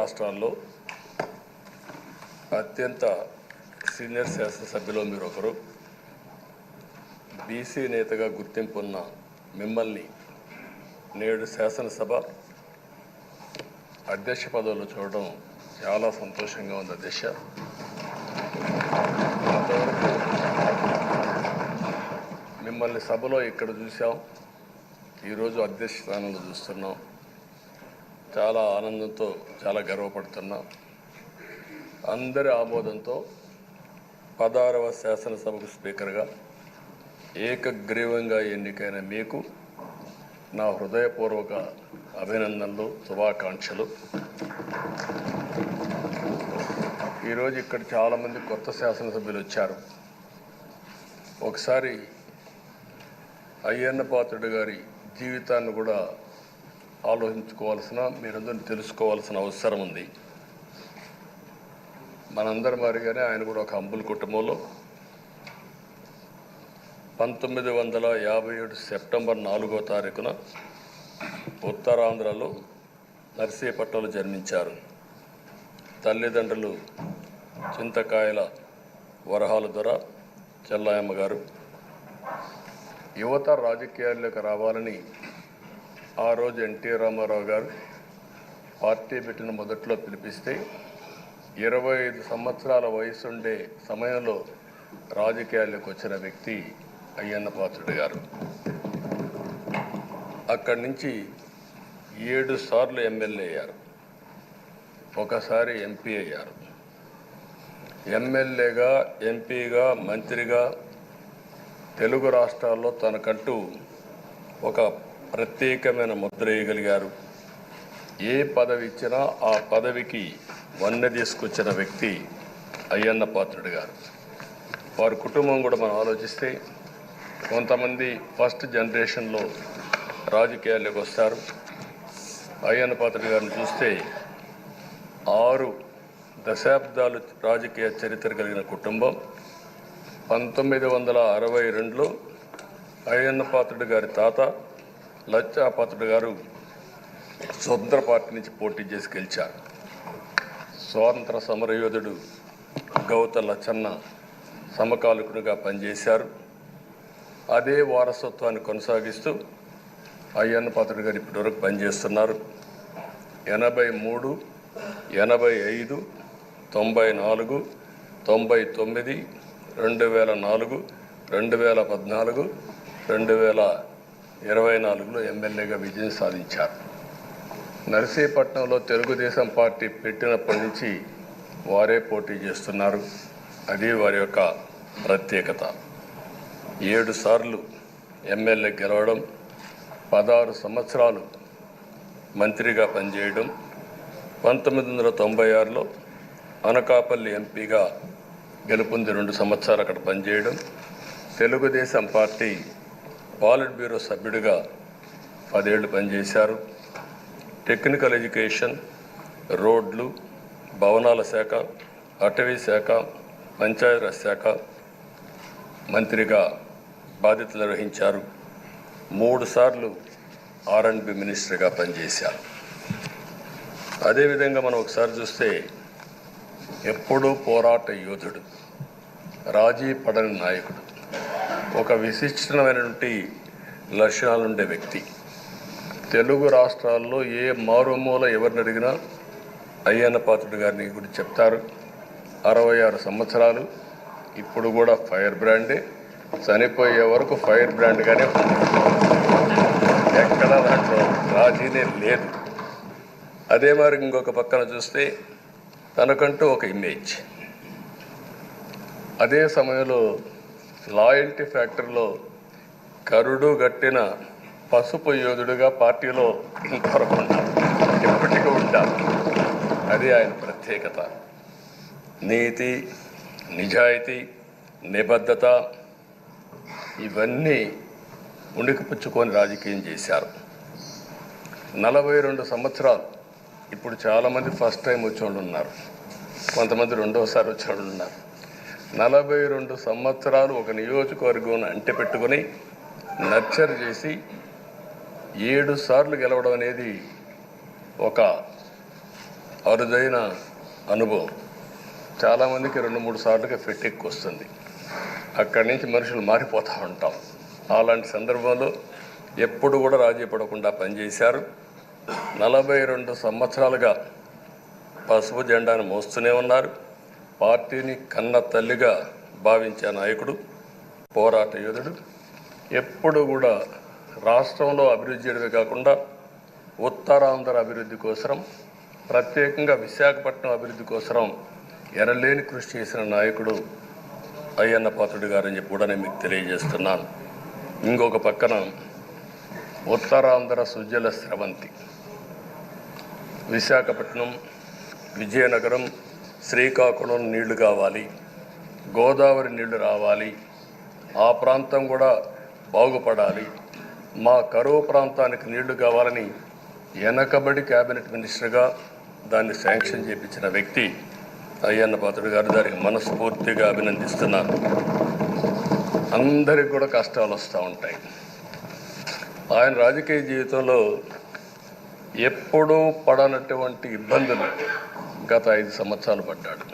రాష్ట్రాల్లో అత్యంత సీనియర్ శాసనసభ్యులు మీరు ఒకరు. బీసీ నేతగా గుర్తింపున్న మిమ్మల్ని నేడు శాసనసభ అధ్యక్ష పదవిలో చూడడం చాలా సంతోషంగా ఉంది. అధ్యక్ష, అంతవరకు మిమ్మల్ని సభలో ఇక్కడ చూసాం, ఈరోజు అధ్యక్ష స్థానంలో చూస్తున్నాం. చాలా ఆనందంతో చాలా గర్వపడుతున్నాం. అందరి ఆమోదంతో 16వ శాసనసభకు స్పీకర్గా ఏకగ్రీవంగా ఎన్నికైన మీకు నా హృదయపూర్వక అభినందనలు, శుభాకాంక్షలు. ఈరోజు ఇక్కడ చాలామంది కొత్త శాసనసభ్యులు వచ్చారు. ఒకసారి అయ్యన్న పాత్రుడు గారి జీవితాన్ని కూడా ఆలోచించుకోవాల్సిన, మీరందరూ తెలుసుకోవాల్సిన అవసరం ఉంది. మనందరి మాదిరిగానే ఆయన కూడా ఒక హంబుల్ కుటుంబంలో 1957 సెప్టెంబర్ 4వ తారీఖున ఉత్తరాంధ్రలో నర్సీపట్నంలో జన్మించారు. తల్లిదండ్రులు చింతకాయల వరహాల దొర చెల్లాయమ్మ గారు. యువత రాజకీయాల్లోకి రావాలని ఆ రోజు ఎన్టీ రామారావు గారు పార్టీ పెట్టిన మొదట్లో పిలిపిస్తే 25 సంవత్సరాల వయసుండే సమయంలో రాజకీయాల్లోకి వచ్చిన వ్యక్తి అయ్యన్న పాత్రుడు గారు. అక్కడి నుంచి 7 సార్లు ఎమ్మెల్యే అయ్యారు, ఒకసారి ఎంపీ అయ్యారు. ఎమ్మెల్యేగా, ఎంపీగా, మంత్రిగా తెలుగు రాష్ట్రాల్లో తనకంటూ ఒక ప్రత్యేకమైన ముద్ర వేయగలిగారు. ఏ పదవి ఇచ్చినా ఆ పదవికి వన్నె తీసుకొచ్చిన వ్యక్తి అయ్యన్న పాత్రుడు గారు. వారి కుటుంబం కూడా మనం ఆలోచిస్తే కొంతమంది ఫస్ట్ జనరేషన్లో రాజకీయాల్లోకి వస్తారు. అయ్యన్న పాత్రుడు గారిని చూస్తే 6 దశాబ్దాలు రాజకీయ చరిత్ర కలిగిన కుటుంబం. 1962లో అయ్యన్న పాత్రుడు గారి తాత లచ్చాపాత్రుడు గారు స్వతంత్ర పార్టీ నుంచి పోటీ చేసి గెలిచారు. స్వాతంత్ర సమరయోధుడు గౌత లచ్చన్న సమకాలికుడిగా పనిచేశారు. అదే వారసత్వాన్ని కొనసాగిస్తూ అయ్యన్న పాత్రుడు గారు ఇప్పటివరకు పనిచేస్తున్నారు. 83, 85, 94, 99, 2004, 2014, 2024లో ఎమ్మెల్యేగా విజయం సాధించారు. నర్సీపట్నంలో తెలుగుదేశం పార్టీ పెట్టినప్పటి నుంచి వారే పోటీ చేస్తున్నారు. అది వారి యొక్క ప్రత్యేకత. 7 సార్లు ఎమ్మెల్యే గెలవడం, 16 సంవత్సరాలు మంత్రిగా పనిచేయడం, 1996లో అనకాపల్లి ఎంపీగా గెలుపొంది 2 సంవత్సరాలు అక్కడ పనిచేయడం, తెలుగుదేశం పార్టీ పాలిట్ బ్యూరో సభ్యుడిగా 10 ఏళ్ళు పనిచేశారు. టెక్నికల్ ఎడ్యుకేషన్, రోడ్లు, భవనాల శాఖ, అటవీ శాఖ, పంచాయతీరాజ్ శాఖ మంత్రిగా బాధ్యతలు నిర్వహించారు. 3 సార్లు R&B మినిస్టర్గా పనిచేశారు. అదేవిధంగా మనం ఒకసారి చూస్తే ఎప్పుడూ పోరాట యోధుడు, రాజీ పడని నాయకుడు, ఒక విశిష్టమైనటువంటి లక్షణాలుండే వ్యక్తి. తెలుగు రాష్ట్రాల్లో ఏ మారుమూల ఎవరిని అడిగినా అయ్యన్న పాత్రుడు గారిని గురించి చెప్తారు. 66 సంవత్సరాలు, ఇప్పుడు కూడా ఫైర్ బ్రాండే, చనిపోయే వరకు ఫైర్ బ్రాండ్గానే ఎక్కడ దాంట్లో రాజీనే లేదు. అదే మరి ఇంకొక పక్కన చూస్తే తనకంటూ ఒక ఇమేజ్. అదే సమయంలో లాయల్టీ ఫ్యాక్టరీలో కరుడు గట్టిన పసుపు యోధుడుగా పార్టీలో ఇంతవరకు ఉంటారు, ఎప్పటికీ ఉంటారు. అది ఆయన ప్రత్యేకత. నీతి, నిజాయితీ, నిబద్ధత ఇవన్నీ ఉణికిపుచ్చుకొని రాజకీయం చేశారు. 42 సంవత్సరాలు. ఇప్పుడు చాలామంది ఫస్ట్ టైం వచ్చేవాళ్ళు ఉన్నారు, కొంతమంది రెండోసారి వచ్చేవాళ్ళు ఉన్నారు. 42 సంవత్సరాలు ఒక నియోజకవర్గం అంటి పెట్టుకొని నర్చర్ చేసి 7 సార్లు గెలవడం అనేది ఒక అరుదైన అనుభవం. చాలామందికి 2-3 సార్లుగా ఫెట్టెక్కి వస్తుంది. అక్కడి నుంచి మనుషులు మారిపోతూ ఉంటాం. అలాంటి సందర్భంలో ఎప్పుడు కూడా రాజీ పడకుండా పనిచేశారు. 42 సంవత్సరాలుగా పసుపు జెండాను మోస్తూనే ఉన్నారు. పార్టీని కన్న తల్లిగా భావించే నాయకుడు, పోరాట యోధుడు. ఎప్పుడు కూడా రాష్ట్రంలో అభివృద్ధి చేయడమే కాకుండా ఉత్తరాంధ్ర అభివృద్ధి కోసం, ప్రత్యేకంగా విశాఖపట్నం అభివృద్ధి కోసం ఎనలేని కృషి చేసిన నాయకుడు అయ్యన్న పాత్రుడు గారని చెప్పి కూడా నేను మీకు తెలియజేస్తున్నాను. ఇంకొక పక్కన ఉత్తరాంధ్ర సుజల స్రవంతి, విశాఖపట్నం, విజయనగరం, శ్రీకాకుళం నీళ్లు కావాలి, గోదావరి నీళ్లు రావాలి, ఆ ప్రాంతం కూడా బాగుపడాలి, మా కరువు ప్రాంతానికి నీళ్లు కావాలని వెనకబడి క్యాబినెట్ మినిస్టర్గా దాన్ని శాంక్షన్ చేయించిన వ్యక్తి అయ్యన్న పాత్రుడు గారు. దానికి మనస్ఫూర్తిగా అభినందిస్తున్నాను. అందరికి కూడా కష్టాలు వస్తూ ఉంటాయి. ఆయన రాజకీయ జీవితంలో ఎప్పుడూ పడనటువంటి ఇబ్బందులు గత 5 సంవత్సరాలు పడ్డాడు.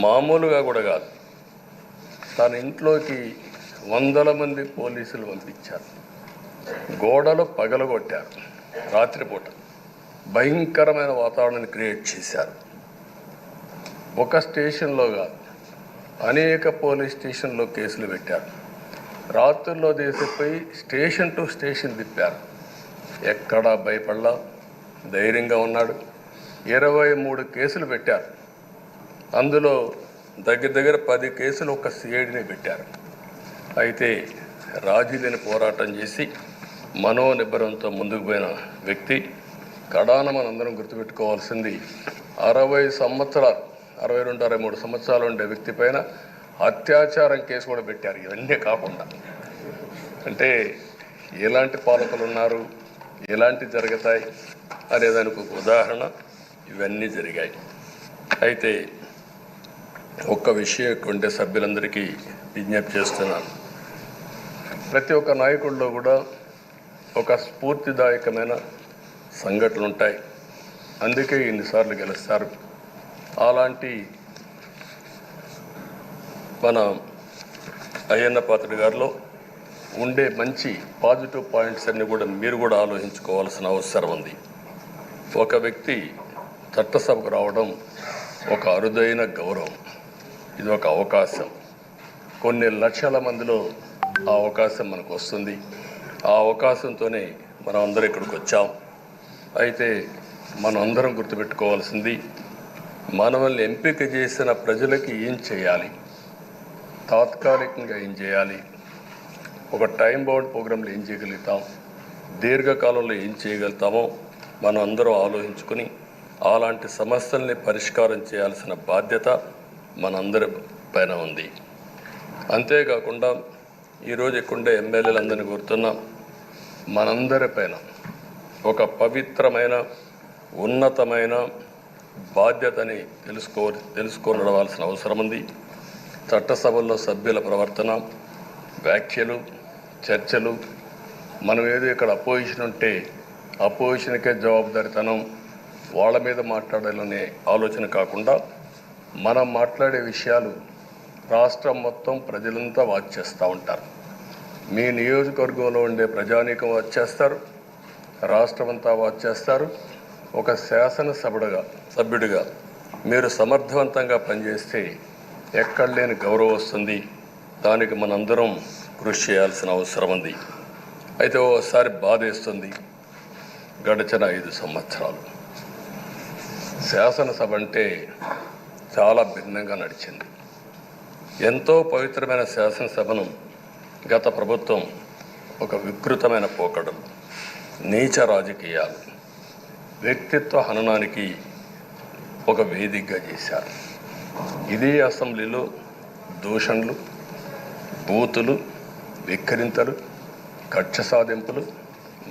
మామూలుగా కూడా కాదు. తన ఇంట్లోకి 100 మంది పోలీసులు పంపించారు. గోడలు పగలగొట్టారు. రాత్రిపూట భయంకరమైన వాతావరణాన్ని క్రియేట్ చేశారు. ఒక స్టేషన్లో కాదు, అనేక పోలీస్ స్టేషన్లో కేసులు పెట్టారు. రాత్రుల్లో దేశపోయి స్టేషన్ టు స్టేషన్ తిప్పారు. ఎక్కడా భయపడలా, ధైర్యంగా ఉన్నాడు. 23 కేసులు పెట్టారు. అందులో దగ్గర 10 కేసులు ఒక సిఐడిని పెట్టారు. అయితే రాజీలేని పోరాటం చేసి మనోనిబ్బరంతో ముందుకు పోయిన వ్యక్తి. కడాన మనందరం గుర్తుపెట్టుకోవాల్సింది 60 సంవత్సరాలు, 62-63 సంవత్సరాలు ఉండే వ్యక్తి పైన అత్యాచారం కేసు కూడా పెట్టారు. ఇవన్నీ కాకుండా అంటే ఎలాంటి పాలకులు ఉన్నారు, ఎలాంటి జరుగుతాయి అనేదానికి ఒక ఉదాహరణ ఇవన్నీ జరిగాయి. అయితే ఒక్క విషయం ఉండే సభ్యులందరికీ విజ్ఞప్తి చేస్తున్నాను. ప్రతి ఒక్క నాయకుల్లో కూడా ఒక స్ఫూర్తిదాయకమైన సంఘటనలు ఉంటాయి. అందుకే ఇన్నిసార్లు గెలుస్తారు. అలాంటి మన అయ్యన్న పాత్రుడు గారిలో ఉండే మంచి పాజిటివ్ పాయింట్స్ అన్నీ కూడా మీరు కూడా ఆలోచించుకోవాల్సిన అవసరం ఉంది. ఒక వ్యక్తి చట్టసభకు రావడం ఒక అరుదైన గౌరవం. ఇది ఒక అవకాశం. కొన్ని లక్షల మందిలో ఆ అవకాశం మనకు వస్తుంది. ఆ అవకాశంతోనే మనం అందరం ఇక్కడికి వచ్చాం. అయితే మనం అందరం గుర్తుపెట్టుకోవాల్సింది, మనల్ని ఎంపిక చేసిన ప్రజలకి ఏం చేయాలి, తాత్కాలికంగా ఏం చేయాలి, ఒక టైం బౌండ్ ప్రోగ్రాంలో ఏం చేయగలుగుతాం, దీర్ఘకాలంలో ఏం చేయగలుగుతామో మనం అందరం ఆలోచించుకొని అలాంటి సమస్యల్ని పరిష్కారం చేయాల్సిన బాధ్యత మనందరి పైన ఉంది. అంతేకాకుండా ఈరోజు ఎక్కుండే ఎమ్మెల్యేలందరినీ కోరుతున్నాం, మనందరి పైన ఒక పవిత్రమైన ఉన్నతమైన బాధ్యతని తెలుసుకొని నడవాల్సిన అవసరం ఉంది. చట్టసభల్లో సభ్యుల ప్రవర్తన, వ్యాఖ్యలు, చర్చలు, మనం ఏదో ఇక్కడ అపోజిషన్ ఉంటే అపోజిషన్కే జవాబుదారితనం, వాళ్ళ మీద మాట్లాడాలనే ఆలోచన కాకుండా మనం మాట్లాడే విషయాలు రాష్ట్రం మొత్తం ప్రజలంతా వాచ్ చేస్తూ ఉంటారు. మీ నియోజకవర్గంలో ఉండే ప్రజానీకం వాచ్ చేస్తారు, రాష్ట్రం అంతా వాచ్ చేస్తారు. ఒక సభ్యుడిగా మీరు సమర్థవంతంగా పనిచేస్తే ఎక్కడ లేని గౌరవం వస్తుంది. దానికి మనందరం కృషి చేయాల్సిన అవసరం ఉంది. అయితే ఓసారి బాధేస్తుంది, గడిచిన 5 సంవత్సరాలు శాసనసభ అంటే చాలా భిన్నంగా నడిచింది. ఎంతో పవిత్రమైన శాసనసభను గత ప్రభుత్వం ఒక వికృతమైన పోకడలు, నీచ రాజకీయాలు, వ్యక్తిత్వ హననానికి ఒక వేదికగా చేశారు. ఇదే అసెంబ్లీలో దూషణలు, బూతులు, విక్రింతలు, కక్ష సాధింపులు,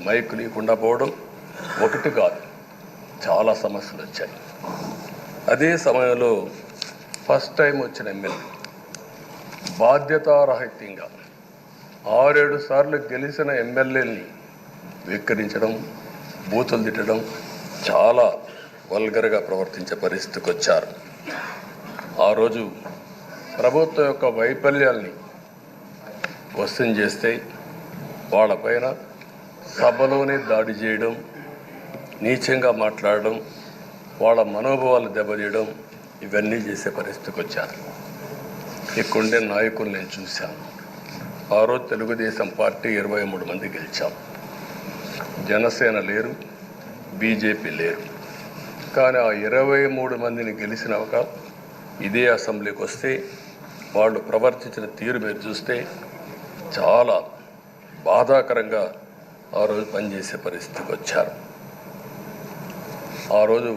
మైకు లేకుండా పోవడం ఒకటి కాదు, చాలా సమస్యలు వచ్చాయి. అదే సమయంలో ఫస్ట్ టైం వచ్చిన ఎమ్మెల్యే బాధ్యతారాహిత్యంగా 6-7 సార్లు గెలిచిన ఎమ్మెల్యేని విక్రించడం, బూతులు తిట్టడం చాలా వల్గర్గా ప్రవర్తించే పరిస్థితికి వచ్చారు. ఆ రోజు ప్రభుత్వం యొక్క వైఫల్యాల్ని క్వశ్చన్ చేస్తే వాళ్ళపైన సభలోనే దాడి చేయడం, నీచంగా మాట్లాడడం, వాళ్ళ మనోభావాలు దెబ్బతీయడం, ఇవన్నీ చేసే పరిస్థితికి వచ్చారు. ఇక్కడుండే నాయకులు నేను చూశాను. ఆ రోజు తెలుగుదేశం పార్టీ 23 మంది గెలిచాం. జనసేన లేరు, బీజేపీ లేరు. కానీ ఆ 23 మందిని గెలిచినాక ఇదే అసెంబ్లీకి వస్తే వాళ్ళు ప్రవర్తించిన తీరు మీరు చూస్తే చాలా బాధాకరంగా ఆ రోజు పనిచేసే పరిస్థితికి వచ్చారు. ఆ రోజు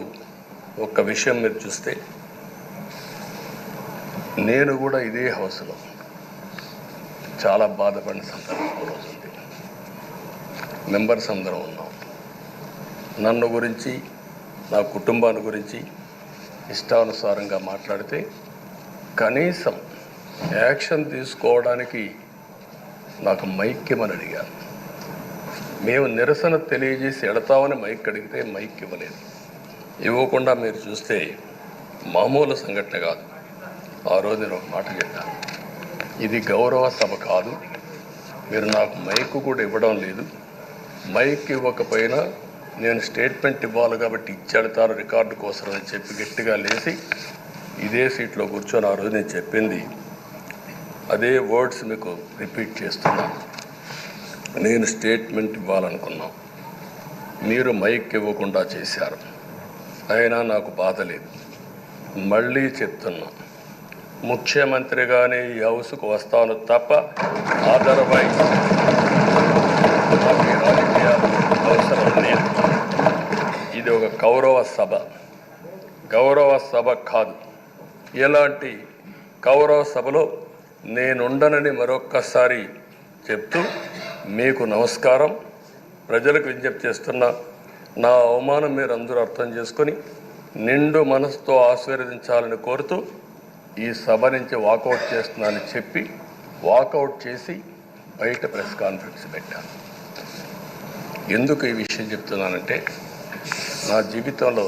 ఒక్క విషయం మీరు చూస్తే, నేను కూడా ఇదే హౌస్లో చాలా బాధపడిన సందర్భం రోజు ఉంది. మెంబర్స్ అందరం ఉన్నాం. నన్ను గురించి, నా కుటుంబాన్ని గురించి ఇష్టానుసారంగా మాట్లాడితే కనీసం యాక్షన్ తీసుకోవడానికి నాకు మైక్ ఇవ్వమని అడిగాను. మేము నిరసన తెలియజేసి ఎడతామని మైక్ అడిగితే మైక్ ఇవ్వలేదు. ఇవ్వకుండా మీరు చూస్తే మామూలు సంఘటన కాదు. ఆ రోజు నేను ఒక మాట చెప్పాను, ఇది గౌరవ సభ కాదు, మీరు నాకు మైక్ కూడా ఇవ్వడం లేదు. మైక్ ఇవ్వకపోయినా నేను స్టేట్మెంట్ ఇవ్వాలి కాబట్టి ఇచ్చెడతాను రికార్డు కోసం అని చెప్పి గట్టిగా లేచి ఇదే సీట్లో కూర్చొని ఆ రోజు నేను చెప్పింది అదే వర్డ్స్ మీకు రిపీట్ చేస్తున్నాను. నేను స్టేట్మెంట్ ఇవ్వాలనుకున్నాం, మీరు మైక్ ఇవ్వకుండా చేశారు. అయినా నాకు బాధ లేదు. మళ్ళీ చెప్తున్నా, ముఖ్యమంత్రిగానే ఈ హౌస్కు వస్తాను తప్ప అదర్వైజ్ రాజకీయాలు అవసరం లేదు. ఇది ఒక గౌరవ సభ కాదు. ఇలాంటి గౌరవ సభలో నేనుండనని మరొక్కసారి చెప్తూ మీకు నమస్కారం. ప్రజలకు విజ్ఞప్తి చేస్తున్నా, నా అవమానం మీరు అందరూ అర్థం చేసుకొని నిండు మనసుతో ఆశీర్వదించాలని కోరుతూ ఈ సభ నుంచి వాకౌట్ చేస్తున్నానని చెప్పి వాకౌట్ చేసి బయట ప్రెస్ కాన్ఫరెన్స్ పెట్టాను. ఎందుకు ఈ విషయం చెప్తున్నానంటే, నా జీవితంలో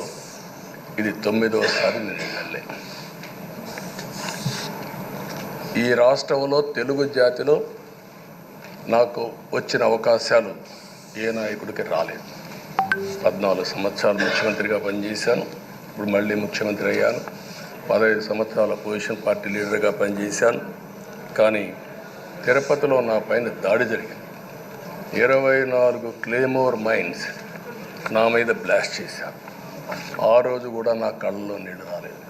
ఇది 9వసారి నేను వెళ్ళే. ఈ రాష్ట్రంలో తెలుగు జాతిలో నాకు వచ్చిన అవకాశాలు ఏ నాయకుడికి రాలేదు. 14 సంవత్సరాలు ముఖ్యమంత్రిగా పనిచేశాను. ఇప్పుడు మళ్ళీ ముఖ్యమంత్రి అయ్యాను. 15 సంవత్సరాల పొజిషన్ పార్టీ లీడర్గా పనిచేశాను. కానీ తిరుపతిలో నా పైన దాడి జరిగింది. 24 క్లేమోర్ మైన్స్ నా మీద బ్లాస్ట్ చేశారు. ఆ రోజు కూడా నా కళ్ళలో నీళ్ళు రాలేదు.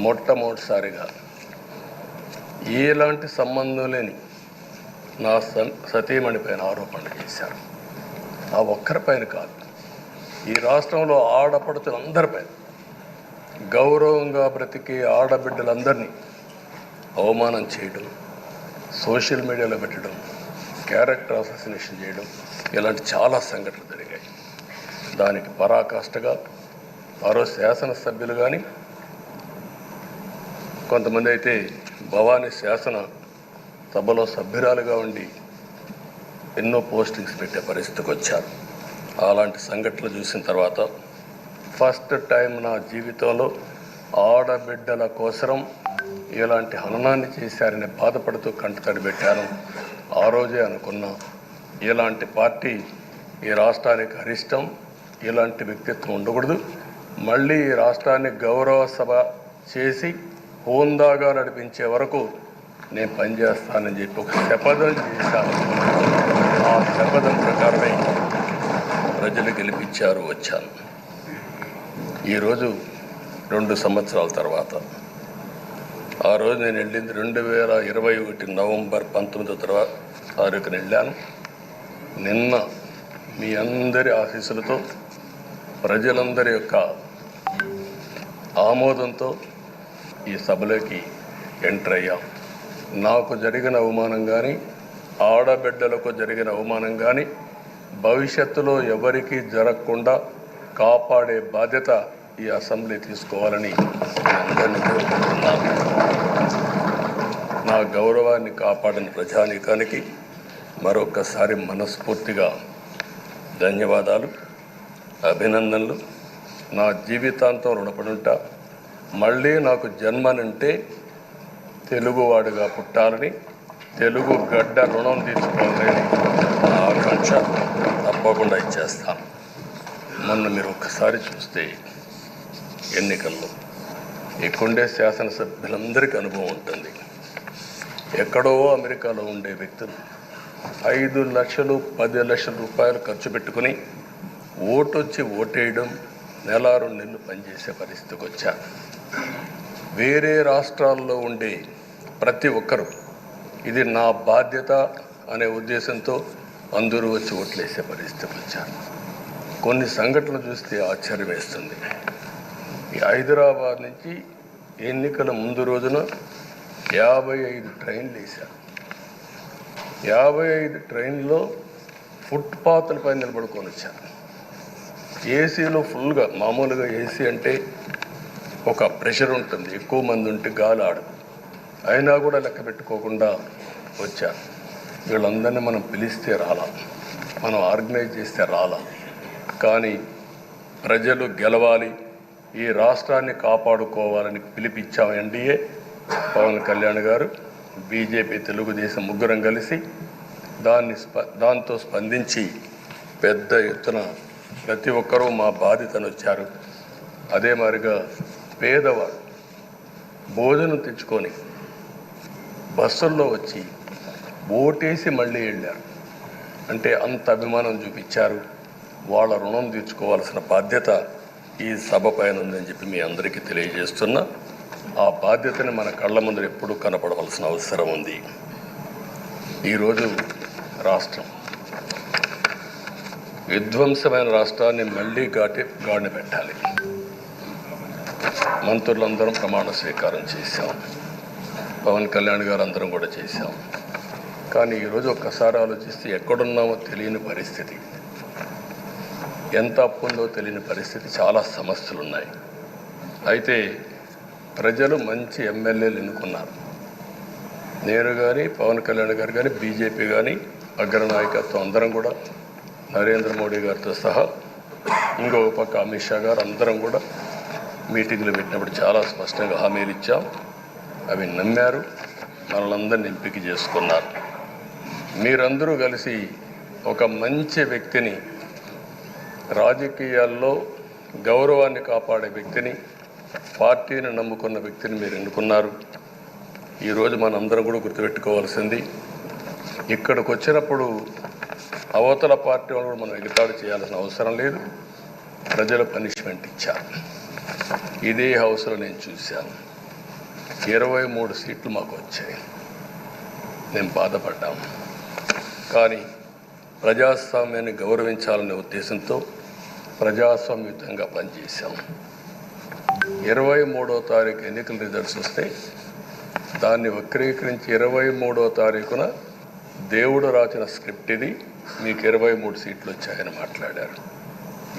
మొట్టమొదటిసారిగా ఎలాంటి సంబంధం లేని నా సతీమణి పైన ఆరోపణలు చేశారు. ఆ ఒక్కరిపైన కాదు, ఈ రాష్ట్రంలో ఆడపడుతులందరిపైన, గౌరవంగా బ్రతికే ఆడబిడ్డలందరినీ అవమానం చేయడం, సోషల్ మీడియాలో పెట్టడం, క్యారెక్టర్ అసాసినేషన్ చేయడం, ఇలాంటి చాలా సంఘటనలు జరిగాయి. దానికి పరాకాష్ఠగా మరో శాసనసభ్యులు కానీ, కొంతమంది అయితే భవానీ శాసన సభలో సభ్యురాలుగా ఉండి ఎన్నో పోస్టింగ్స్ పెట్టే పరిస్థితికి వచ్చారు. అలాంటి సంఘటనలు చూసిన తర్వాత ఫస్ట్ టైం నా జీవితంలో ఆడబిడ్డల కోసరం ఇలాంటి హననాన్ని చేశారని బాధపడుతూ కంటతడి పెట్టాను. ఆ రోజే అనుకున్నా, ఇలాంటి పార్టీ ఈ రాష్ట్రానికి అరిష్టం, ఇలాంటి వ్యక్తిత్వం ఉండకూడదు. మళ్ళీ ఈ రాష్ట్రాన్ని గౌరవ సభ చేసి హోందాగా నడిపించే వరకు నేను పనిచేస్తానని చెప్పి ఒక శపథం చేశాను. ఆ శపథం ప్రకారమే ప్రజలు గెలిపించారు, వచ్చాను. ఈరోజు 2 సంవత్సరాల తర్వాత, ఆ రోజు నేను వెళ్ళింది 2021 నవంబర్ 19వ తారీఖున వెళ్ళాను. నిన్న మీ అందరి ఆశీస్సులతో, ప్రజలందరి యొక్క ఆమోదంతో ఈ సభలోకి ఎంటర్ అయ్యాం. నాకు జరిగిన అవమానం కానీ, ఆడబిడ్డలకు జరిగిన అవమానం కానీ భవిష్యత్తులో ఎవరికీ జరగకుండా కాపాడే బాధ్యత ఈ అసెంబ్లీ తీసుకోవాలని అందరినీ కోరుకుంటున్నాను. నా గౌరవాన్ని కాపాడిన ప్రజానీకానికి మరొకసారి మనస్ఫూర్తిగా ధన్యవాదాలు, అభినందనలు. నా జీవితాంతం రుణపడి ఉంటా. మళ్ళీ నాకు జన్మనంటే తెలుగువాడిగా పుట్టాలని, తెలుగు గడ్డ రుణం తీసుకోవాలని నా ఆకాంక్ష. తప్పకుండా ఇచ్చేస్తాను. మొన్న మీరు ఒక్కసారి చూస్తే ఎన్నికల్లో ఇక్కడుండే శాసనసభ్యులందరికీ అనుభవం ఉంటుంది. ఎక్కడో అమెరికాలో ఉండే వ్యక్తులు 5 లక్షలు 10 లక్షల రూపాయలు ఖర్చు పెట్టుకుని ఓటొచ్చి ఓటేయడం, నెల 2 నెలలు పనిచేసే పరిస్థితికి వచ్చారు. వేరే రాష్ట్రాల్లో ఉండే ప్రతి ఒక్కరూ ఇది నా బాధ్యత అనే ఉద్దేశంతో అందరూ వచ్చి ఓట్లేసే పరిస్థితికి వచ్చారు. కొన్ని సంఘటనలు చూస్తే ఆశ్చర్యం వేస్తుంది. ఈ హైదరాబాద్ నుంచి ఎన్నికల ముందు రోజున 55 ట్రైన్లు వేశారు. 55 ట్రైన్లో ఫుట్పాత్లపై నిలబడుకొని వచ్చారు. ఏసీలో ఫుల్గా, మామూలుగా ఏసీ అంటే ఒక ప్రెషర్ ఉంటుంది, ఎక్కువ మంది ఉంటే గాలి ఆడదు. అయినా కూడా లెక్క పెట్టుకోకుండా వచ్చారు. వీళ్ళందరినీ మనం పిలిస్తే రాలా, మనం ఆర్గనైజ్ చేస్తే రాలా. కానీ ప్రజలు గెలవాలి, ఈ రాష్ట్రాన్ని కాపాడుకోవాలని పిలిపించాం. ఎన్డీఏ, పవన్ కళ్యాణ్ గారు, బీజేపీ, తెలుగుదేశం ముగ్గురం కలిసి దాంతో స్పందించి పెద్ద ఎత్తున ప్రతి ఒక్కరూ మా బాధ్యతను వచ్చారు. అదే మాదిరిగా పేదవాడు భోజనం తెచ్చుకొని బస్సుల్లో వచ్చి ఓటేసి మళ్ళీ వెళ్ళారు. అంటే అంత అభిమానం చూపించారు. వాళ్ళ రుణం తీర్చుకోవాల్సిన బాధ్యత ఈ సభ పైన ఉందని చెప్పి మీ అందరికీ తెలియజేస్తున్నా. ఆ బాధ్యతని మన కళ్ళ ముందు ఎప్పుడూ కనపడవలసిన అవసరం ఉంది. ఈరోజు రాష్ట్రం విధ్వంసమైన రాష్ట్రాన్ని మళ్ళీ గాడిన పెట్టాలి. మంత్రులందరం ప్రమాణ స్వీకారం చేశాం. పవన్ కళ్యాణ్ గారు అందరం కూడా చేశాం. కానీ ఈరోజు ఒక్కసారి ఆలోచిస్తే ఎక్కడున్నామో తెలియని పరిస్థితి, ఎంత అప్పు ఉందో తెలియని పరిస్థితి, చాలా సమస్యలు ఉన్నాయి. అయితే ప్రజలు మంచి ఎమ్మెల్యేలు ఎన్నుకున్నారు. నేను కానీ, పవన్ కళ్యాణ్ గారు కానీ, బీజేపీ కానీ, అగ్రనాయకత్వం అందరం కూడా, నరేంద్ర మోడీ గారితో సహా ఇంకో పక్క అమిత్ షా గారు అందరం కూడా మీటింగ్లు పెట్టినప్పుడు చాలా స్పష్టంగా హామీలు ఇచ్చాం. అవి నమ్మారు, మనలందరినీ ఎంపిక చేసుకున్నారు. మీరందరూ కలిసి ఒక మంచి వ్యక్తిని, రాజకీయాల్లో గౌరవాన్ని కాపాడే వ్యక్తిని, పార్టీని నమ్ముకున్న వ్యక్తిని మీరు ఎన్నుకున్నారు. ఈరోజు మనందరం కూడా గుర్తుపెట్టుకోవాల్సింది, ఇక్కడికి వచ్చినప్పుడు అవతల పార్టీ వాళ్ళు కూడా మనం ఎగతాళి చేయాల్సిన అవసరం లేదు. ప్రజలు పనిష్మెంట్ ఇచ్చారు. ఇదే హౌస్లో నేను చూశాను. 23 సీట్లు మాకు వచ్చాయి. నేను బాధపడ్డాము. కానీ ప్రజాస్వామ్యాన్ని గౌరవించాలనే ఉద్దేశంతో ప్రజాస్వామ్యుతంగా పనిచేశాం. 23వ తారీఖు ఎన్నికల రిజల్ట్స్ వస్తే దాన్ని వక్రీకరించి 23వ తారీఖున దేవుడు రాసిన స్క్రిప్ట్ ఇది, మీకు 23 సీట్లు వచ్చాయని మాట్లాడారు.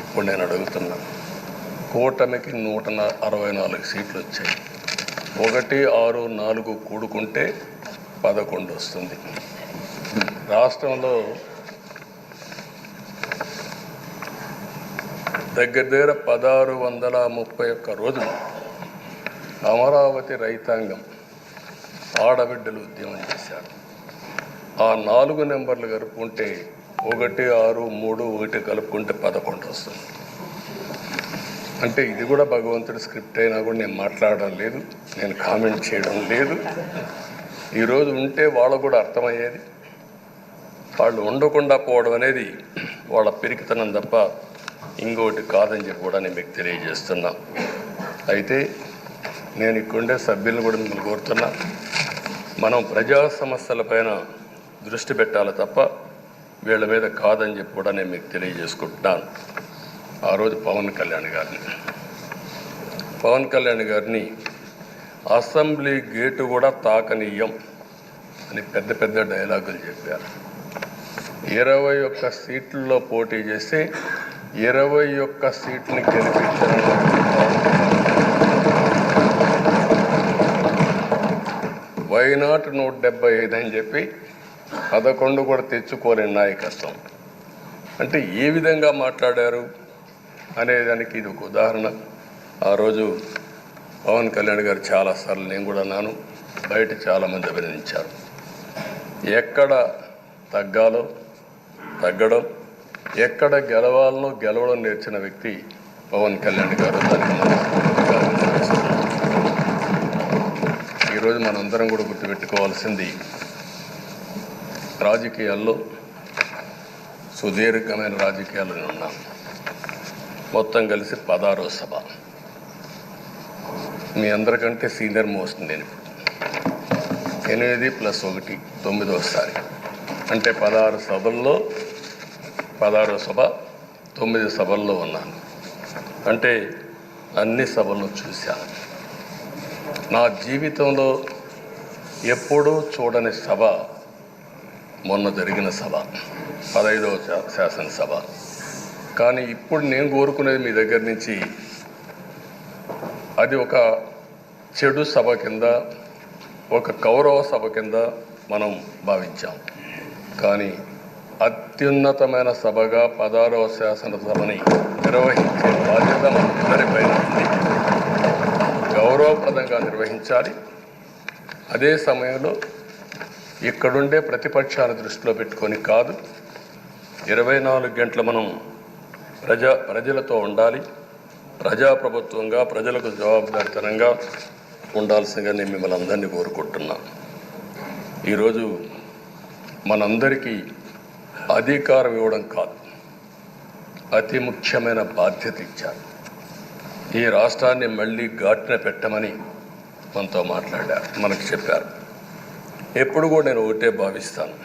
ఇప్పుడు నేను అడుగుతున్నాను, కూటమికి 164 సీట్లు వచ్చాయి. 1, 6, 4 కూడుకుంటే 11 వస్తుంది. రాష్ట్రంలో దగ్గర 1631 రోజులు అమరావతి రైతాంగం ఆడబిడ్డలు ఉద్యమం చేశారు. ఆ 4 నెంబర్లు కలుపుకుంటే 1, 6, 3, 1 కలుపుకుంటే 11 వస్తుంది. అంటే ఇది కూడా భగవంతుడి స్క్రిప్ట్ అయినా కూడా నేను మాట్లాడడం లేదు, నేను కామెంట్ చేయడం లేదు. ఈరోజు ఉంటే వాళ్ళకు కూడా అర్థమయ్యేది. వాళ్ళు ఉండకుండా పోవడం అనేది వాళ్ళ పిరికితనం తప్ప ఇంకోటి కాదని చెప్పి కూడా నేను మీకు తెలియజేస్తున్నా. అయితే నేను ఇక్కడుండే సభ్యులను కూడా మిమ్మల్ని కోరుతున్నా, మనం ప్రజా సమస్యలపైన దృష్టి పెట్టాలి తప్ప వీళ్ళ మీద కాదని చెప్పి కూడా నేను మీకు తెలియజేసుకుంటున్నాను. ఆ రోజు పవన్ కళ్యాణ్ గారిని అసెంబ్లీ గేటు కూడా తాకనీయం అని పెద్ద డైలాగులు చెప్పారు. 21 సీట్లలో పోటీ చేసి 21 సీట్ని గెలిపించారు. వైనాట్ 175 అని చెప్పి 11 కూడా తెచ్చుకోలేని నాయకత్వం. అంటే ఏ విధంగా మాట్లాడారు? అనేదానికి ఇది ఒక ఉదాహరణ. ఆ రోజు పవన్ కళ్యాణ్ గారు చాలాసార్లు, నేను కూడా అన్నాను, బయట చాలామంది అభినందించారు. ఎక్కడ తగ్గాలో తగ్గడం, ఎక్కడ గెలవాలనో గెలవడం నేర్చిన వ్యక్తి పవన్ కళ్యాణ్ గారు. దానికి ఈరోజు మనందరం కూడా గుర్తుపెట్టుకోవాల్సింది, రాజకీయాల్లో సుదీర్ఘమైన రాజకీయాల్లో ఉన్నాం. మొత్తం కలిసి 16వ సభ. మీ అందరికంటే సీనియర్ మోస్ట్ నేను. 8 + 1 9వసారి, అంటే 16 సభల్లో 16వ సభ, 9 సభల్లో ఉన్నాను. అంటే అన్ని సభలను చూశాను. నా జీవితంలో ఎప్పుడూ చూడని సభ మొన్న జరిగిన సభ, 15వ శాసనసభ. కానీ ఇప్పుడు నేను కోరుకునేది మీ దగ్గర నుంచి, అది ఒక చెడు సభ కింద, ఒక కౌరవ సభ కింద మనం భావించాం. కానీ అత్యున్నతమైన సభగా 16వ శాసనసభని నిర్వహించే బాధ్యత మనందరిపైన ఉంది. గౌరవప్రదంగా నిర్వహించాలి. అదే సమయంలో ఇక్కడుండే ప్రతిపక్షాన్ని దృష్టిలో పెట్టుకొని కాదు, 24 గంటలు మనం ప్రజలతో ఉండాలి. ప్రజాప్రభుత్వంగా, ప్రజలకు జవాబుదారితనంగా ఉండాల్సిందిగా నేను మిమ్మల్ని అందరినీ కోరుకుంటున్నాను. ఈరోజు మనందరికీ అధికారం ఇవ్వడం కాదు, అతి ముఖ్యమైన బాధ్యత ఇచ్చారు. ఈ రాష్ట్రాన్ని మళ్ళీ ఘాటున పెట్టమని మనతో మాట్లాడారు, మనకు చెప్పారు. ఎప్పుడు కూడా నేను ఒకటే భావిస్తాను,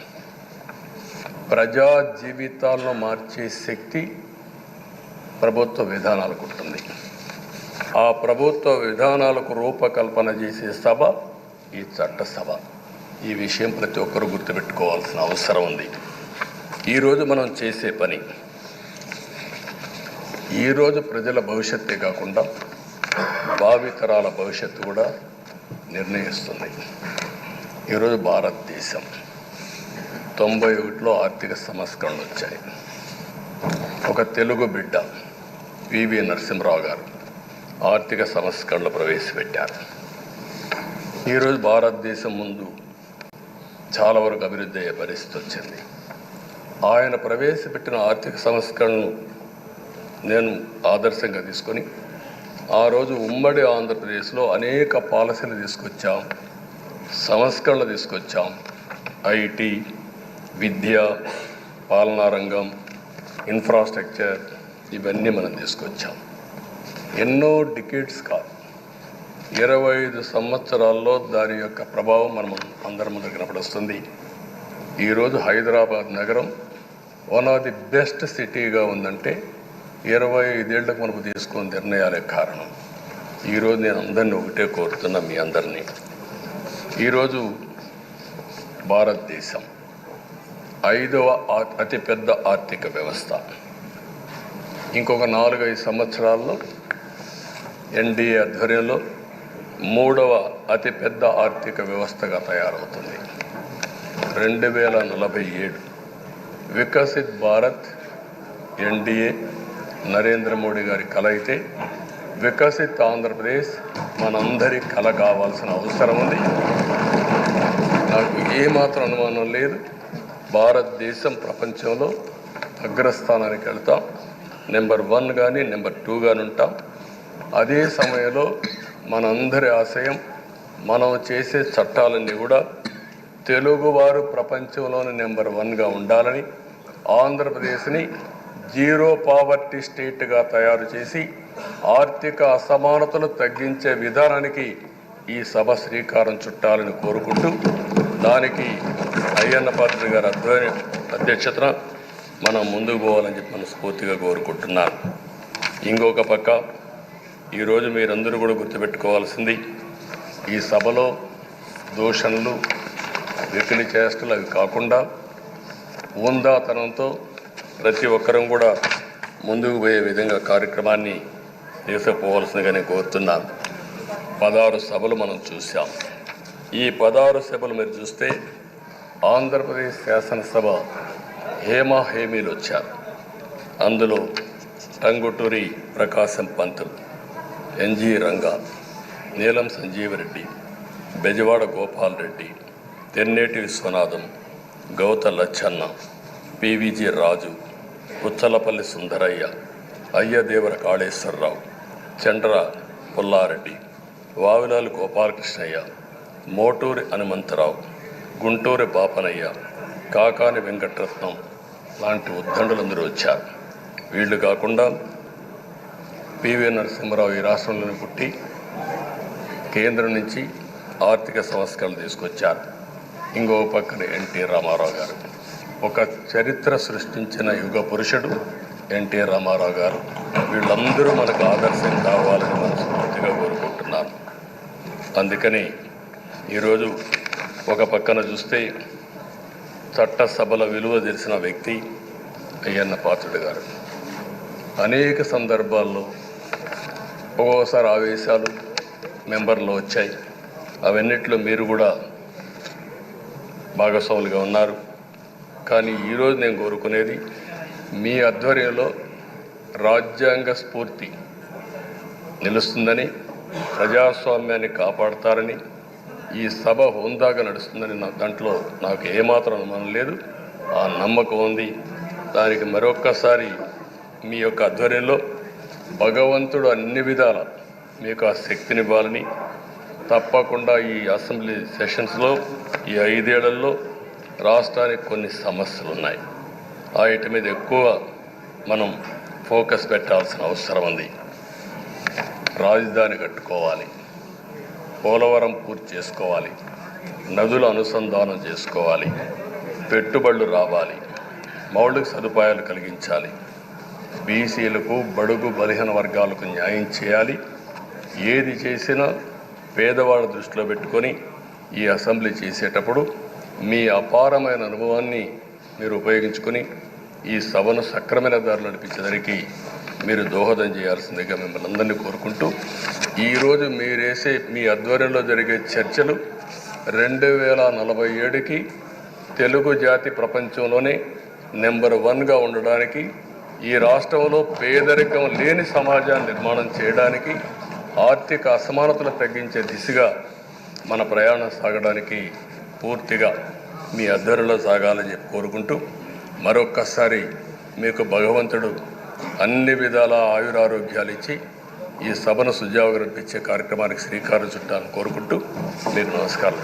ప్రజా జీవితాలను మార్చే శక్తి ప్రభుత్వ విధానాలకు ఉంటుంది. ఆ ప్రభుత్వ విధానాలకు రూపకల్పన చేసే సభ ఈ చట్టసభ. ఈ విషయం ప్రతి ఒక్కరూ గుర్తుపెట్టుకోవాల్సిన అవసరం ఉంది. ఈరోజు మనం చేసే పని, ఈరోజు ప్రజల భవిష్యత్తే కాకుండా భావితరాల భవిష్యత్తు కూడా నిర్ణయిస్తుంది. ఈరోజు భారతదేశం 91లో ఆర్థిక సంస్కరణలు వచ్చాయి. ఒక తెలుగు బిడ్డ పివి నరసింహరావు గారు ఆర్థిక సంస్కరణలు ప్రవేశపెట్టారు. ఈరోజు భారతదేశం ముందు చాలా వరకు అభివృద్ధి అయ్యే పరిస్థితి వచ్చింది. ఆయన ప్రవేశపెట్టిన ఆర్థిక సంస్కరణను నేను ఆదర్శంగా తీసుకొని ఆ రోజు ఉమ్మడి ఆంధ్రప్రదేశ్లో అనేక పాలసీలు తీసుకొచ్చాం, సంస్కరణలు తీసుకొచ్చాం. ఐటీ, విద్య, పాలనా రంగం, ఇన్ఫ్రాస్ట్రక్చర్, ఇవన్నీ మనం తీసుకొచ్చాం. ఎన్నో డికేడ్స్ కాదు, 25 సంవత్సరాల్లో దాని యొక్క ప్రభావం మనం అందరి ముందు కనపడుస్తుంది. ఈరోజు హైదరాబాద్ నగరం వన్ ఆఫ్ ది బెస్ట్ సిటీగా ఉందంటే 25 ఏళ్లకు మనకు తీసుకున్న నిర్ణయాలే కారణం. ఈరోజు నేను అందరినీ ఒకటే కోరుతున్నా, మీ అందరినీ, ఈరోజు భారతదేశం 5వ అతిపెద్ద ఆర్థిక వ్యవస్థ. ఇంకొక 4-5 సంవత్సరాల్లో ఎన్డీఏ ఆధ్వర్యంలో 3వ అతిపెద్ద ఆర్థిక వ్యవస్థగా తయారవుతుంది. 2047 వికసిత్ భారత్ ఎన్డీఏ నరేంద్ర మోడీ గారి కల అయితే, వికసిత్ ఆంధ్రప్రదేశ్ మనందరి కల కావాల్సిన అవసరం ఉంది. నాకు ఏమాత్రం అనుమానం లేదు, భారతదేశం ప్రపంచంలో అగ్రస్థానానికి వెళ్తాం. నెంబర్ 1 కానీ నెంబర్ 2 కానీ ఉంటాం. అదే సమయంలో మనందరి ఆశయం, మనం చేసే చట్టాలన్నీ కూడా తెలుగువారు ప్రపంచంలోని నెంబర్ 1గా ఉండాలని, ఆంధ్రప్రదేశ్ని జీరో పావర్టీ స్టేట్గా తయారు చేసి ఆర్థిక అసమానతలు తగ్గించే విధానానికి ఈ సభ శ్రీకారం చుట్టాలని కోరుకుంటూ, దానికి అయ్యన్న పాత్ర గారి అధ్యక్షతన మనం ముందుకు పోవాలని చెప్పి మనస్ఫూర్తిగా కోరుకుంటున్నాను. ఇంకొక పక్క ఈరోజు మీరందరూ కూడా గుర్తుపెట్టుకోవాల్సింది, ఈ సభలో దూషణలు, వెకిలి చేష్టలు అవి కాకుండా ఉందాతనంతో ప్రతి ఒక్కరం కూడా ముందుకు పోయే విధంగా కార్యక్రమాన్ని తీసుకుపోవాల్సిందిగా నేను కోరుతున్నాను. 16 సభలు మనం చూసాం. ఈ 16 సభలు మీరు చూస్తే ఆంధ్రప్రదేశ్ శాసనసభ హేమీలు వచ్చారు. అందులో టంగుటూరి ప్రకాశం పంతులు, ఎన్జి రంగా, నీలం సంజీవరెడ్డి, బెజవాడ గోపాల్ రెడ్డి, తెన్నేటి విశ్వనాథం, గౌత లచ్చన్న, పివిజి రాజు, పుచ్చలపల్లి సుందరయ్య, అయ్యదేవర కాళేశ్వరరావు, చండ్ర పుల్లారెడ్డి, వావిలాలు గోపాలకృష్ణయ్య, మోటూరి హనుమంతరావు, గుంటూరి బాపనయ్య, కాకాని వెంకటరత్నం లాంటి ఉద్దండులందరూ వచ్చారు. వీళ్ళు కాకుండా పివి నరసింహారావు ఈ రాష్ట్రంలోనే పుట్టి కేంద్రం నుంచి ఆర్థిక సంస్కరణలు తీసుకొచ్చారు. ఇంకో పక్కన ఎన్టీ రామారావు గారు, ఒక చరిత్ర సృష్టించిన యుగ పురుషుడు ఎన్టీ రామారావు గారు. వీళ్ళందరూ మనకు ఆదర్శం కావాలని మనస్ఫూర్తిగా కోరుకుంటున్నాను. అందుకని ఈరోజు ఒక పక్కన చూస్తే చట్టసభల విలువ తెలిసిన వ్యక్తి అయ్యన్న పాత్రుడు గారు. అనేక సందర్భాల్లో ఒక్కోసారి ఆవేశాలు మెంబర్లో వచ్చాయి. అవన్నిట్లో మీరు కూడా భాగస్వాములుగా ఉన్నారు. కానీ ఈరోజు నేను కోరుకునేది మీ ఆధ్వర్యంలో రాజ్యాంగ స్ఫూర్తి నిలుస్తుందని, ప్రజాస్వామ్యాన్ని కాపాడతారని, ఈ సభ హోందాగా నడుస్తుందని దాంట్లో నాకు ఏమాత్రం అనుమానం లేదు. ఆ నమ్మకం ఉంది. దానికి మరొక్కసారి మీ యొక్క ఆధ్వర్యంలో భగవంతుడు అన్ని విధాల మీకు ఆ శక్తినివ్వాలని, తప్పకుండా ఈ అసెంబ్లీ సెషన్స్లో ఈ 5 ఏళ్లలో రాష్ట్రానికి కొన్ని సమస్యలు ఉన్నాయి. వాటి మీద ఎక్కువ మనం ఫోకస్ పెట్టాల్సిన అవసరం ఉంది. రాజధాని కట్టుకోవాలి, పోలవరం పూర్తి చేసుకోవాలి, నదుల అనుసంధానం చేసుకోవాలి, పెట్టుబడులు రావాలి, మౌలిక సదుపాయాలు కలిగించాలి, బీసీలకు, బడుగు బలహీన వర్గాలకు న్యాయం చేయాలి. ఏది చేసినా పేదవాళ్ళ దృష్టిలో పెట్టుకొని ఈ అసెంబ్లీ చేసేటప్పుడు మీ అపారమైన అనుభవాన్ని మీరు ఉపయోగించుకొని ఈ సభను సక్రమైన దారిలో నడిపించడానికి మీరు దోహదం చేయాల్సిందిగా మిమ్మల్ని అందరినీ కోరుకుంటూ, ఈరోజు మీరేసే మీ ఆధ్వర్యంలో జరిగే చర్చలు 2047కి తెలుగు జాతి ప్రపంచంలోనే నెంబర్ 1గా ఉండడానికి, ఈ రాష్ట్రంలో పేదరికం లేని సమాజాన్ని నిర్మాణం చేయడానికి, ఆర్థిక అసమానతలు తగ్గించే దిశగా మన ప్రయాణం సాగడానికి పూర్తిగా మీ ఆధ్వర్యంలో సాగాలని చెప్పి కోరుకుంటూ, మరొక్కసారి మీకు భగవంతుడు అన్ని విధాల ఆయురారోగ్యాలు ఇచ్చి ఈ సభను సుజావుగా నడిపించే కార్యక్రమానికి శ్రీకారం చుట్టాలని కోరుకుంటూ మీకు నమస్కారం.